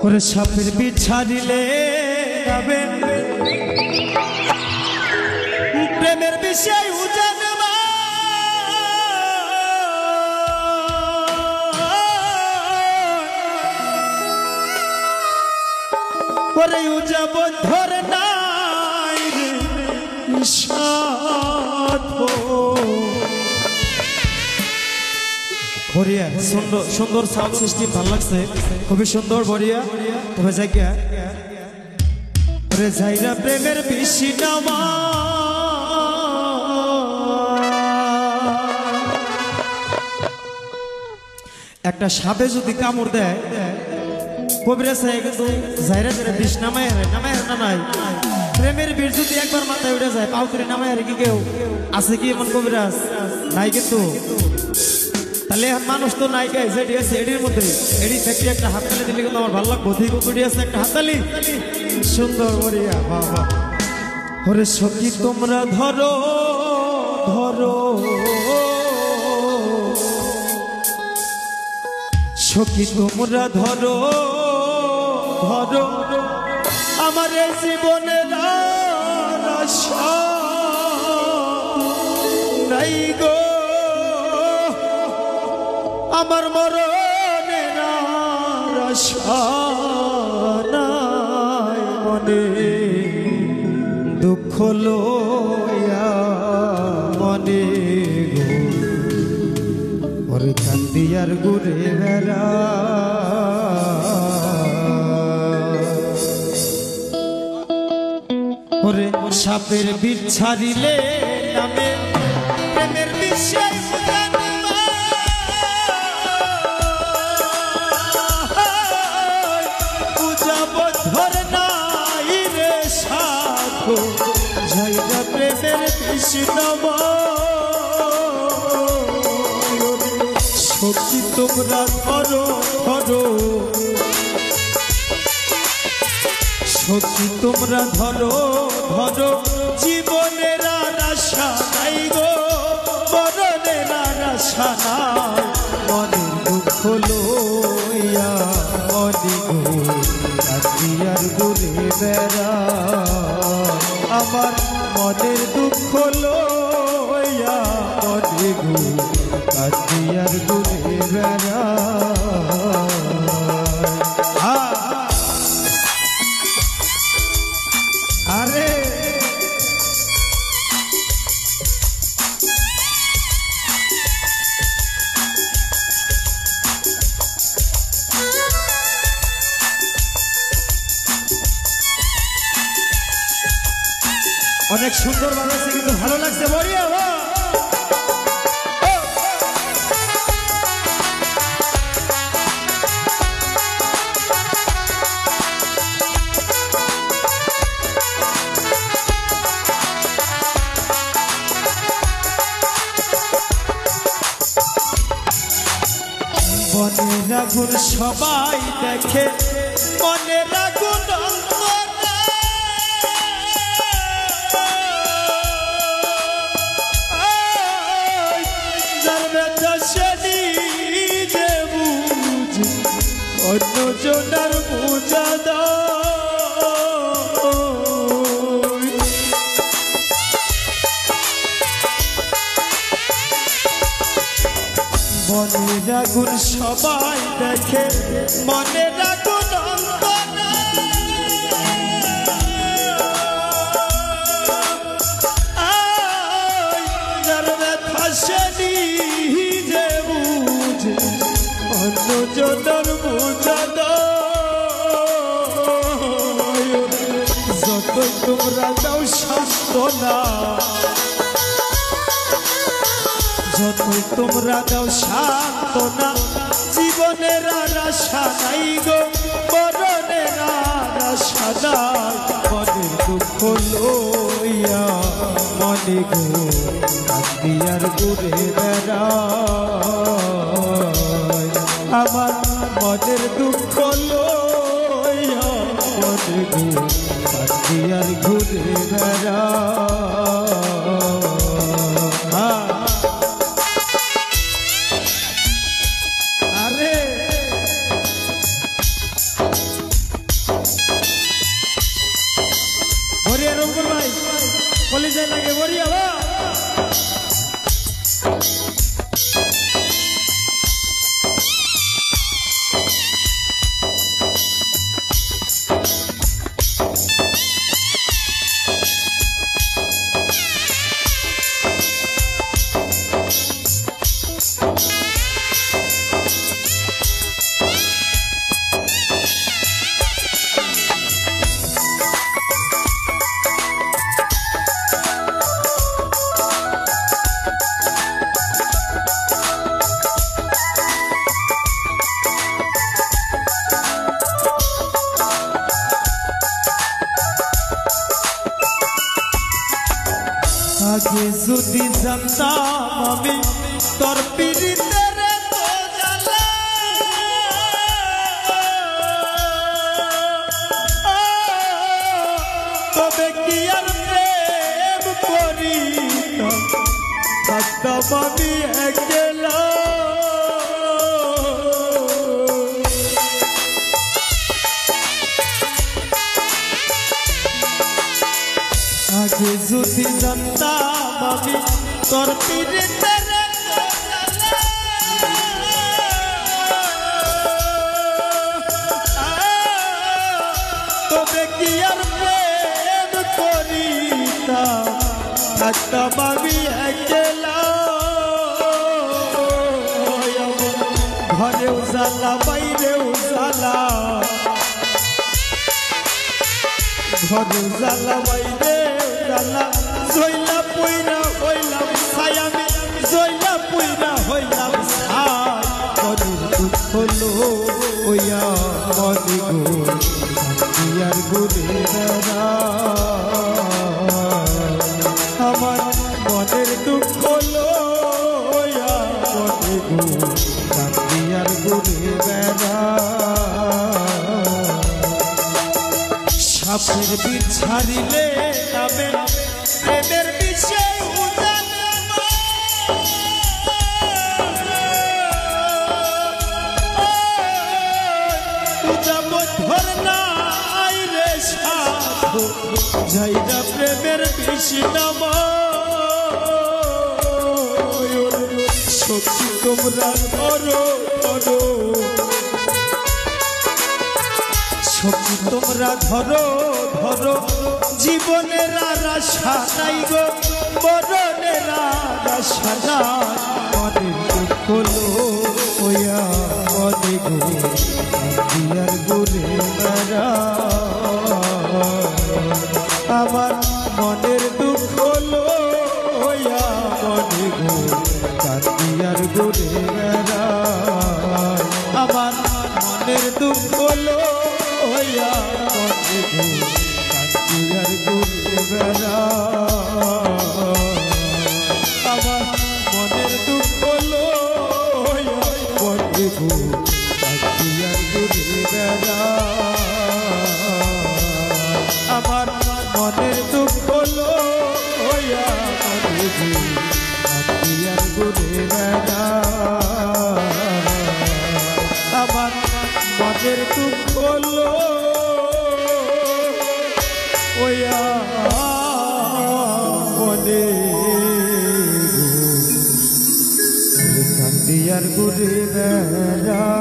ওরে সাপের বিছা দিলে যাবে প্রেমের বিষয় উজানবা ওরে উজাব ধরে নাই রে সাধো বড়িয়া সুন্দর সুন্দর সাউন্ড সিস্টেম ভালো লাগছে খুবই সুন্দর বড়িয়া তবে জায়গা ওরে যাইরা প্রেমের বেশি নামা একটা সাপে যদি কামড় দেয় কবিরা সাহেব কিন্তু যাইরা যারা বিষ নামায় না নাই প্রেমের বীর যদি একবার মাথায় উঠে যায় পাও করে নামায় কি কেউ আছে কি এমন কবিরাজ নাই কিন্তু তাহলে মানুষ তো নাই গায়ে যেটি আছে এটির মধ্যে এটি থেকে একটা হাততালি দিলে কিন্তু আমার ভালো লাগবে ঠিক ওটি আছে একটা হাততালি সুন্দর বড়িয়া বাবা ওরে সখী তোমরা ধরো ধরো সখী তোমরা ধরো ধরো আমার জীবনের আশা নাই গো আমার মরণের আশা নাই মনে দুঃখ লইয়া মনে গো ওরে কান্দিয়ার ঘুরে বেড়া ওরে সাপের বিষ ছাড়িলে নামে প্রেমের বিষয় ধরে নাই রে সাধু যাইরা প্রেমের কৃষ্ণব সখী তোমরা ধরো ধরো সখী তোমরা ধরো ধরো জীবনের আশা নাই গো মরণের আশা নাই মনের দুঃখ লইয়া মনে গো আর ঘুরে বেড়া আমার মনের দুঃখ লইয়া মনে গো আর ঘুরে বেড়া আরে অনেক সুন্দর বাজাচ্ছে কিন্তু ভালো লাগছে বড়িয়া মনের আগুন সবাই দেখে মনের আগুন অন্য জনার পূজা মনের আগুন সবাই দেখে মনের আগুন জনার পূজা যতই তোমরা দাও সান্ত্বনা যতই তোমরা দাও সান্ত্বনা জীবনের আশা নাই গো মরণের আশা নাই মনের দুঃখ লইয়া মনে গো কান্দিয়ার ঘুরে বেড়া আমার মনের দুঃখ লইয়া মনে গো কান্দিয়ার ঘুরে বেড়া আরে कैसे लगे बोलिए वाह आगे जुदी जानताम आमी तोर पीड़ितेर तो জ্বালা तबे कि आर प्रेम करिताम থাকতাম আমি একলা आगे जुदी जानताम आमी तोर पीड़ितेर तबे कि आर प्रेम करिताम থাকতাম আমি একলা ঘরেও জ্বালা বাইরেও জ্বালা ঘরেও জ্বালা বাইরেও জ্বালা জইলা পইরা হইলাম ছাই আমি জইলা পইরা হইলাম ছাই কত দুঃখ হলো ওইয়া মনে গো আর ঘুরে বেড়া আমার মনের দুঃখ হলো ওইয়া মনে গো আর ঘুরে বেড়া সাপের বিষ ছাড়িলে নামে প্রেমের বিষে যাইরা প্রেমের বিষ নাম শক্তি তোমরা ধরো ধরো শক্তি তোমরা ধরো ধরো জীবনের আর আশা নাই গো মরণের আর আশা নাই মনের দুঃখ হলো ওয়া মনে গো আর ঘুরে বেড়া আমার মনের দুঃখ হলো ওয়া মনে গো আর ঘুরে বেড়া আমার মনের দুঃখ হলো ওয়া মনে গো আর ঘুরে বেড়া আমার মনের দুঃখ হলো ওয়া মনে গো আর ঘুরে বেড়া আমার মনের দুঃখ হলো ওয়া মনে গো আর ঘুরে বেড়া আমার মনের দুঃখ হলো ওয়া মনে গো আর ঘুরে বেড়া।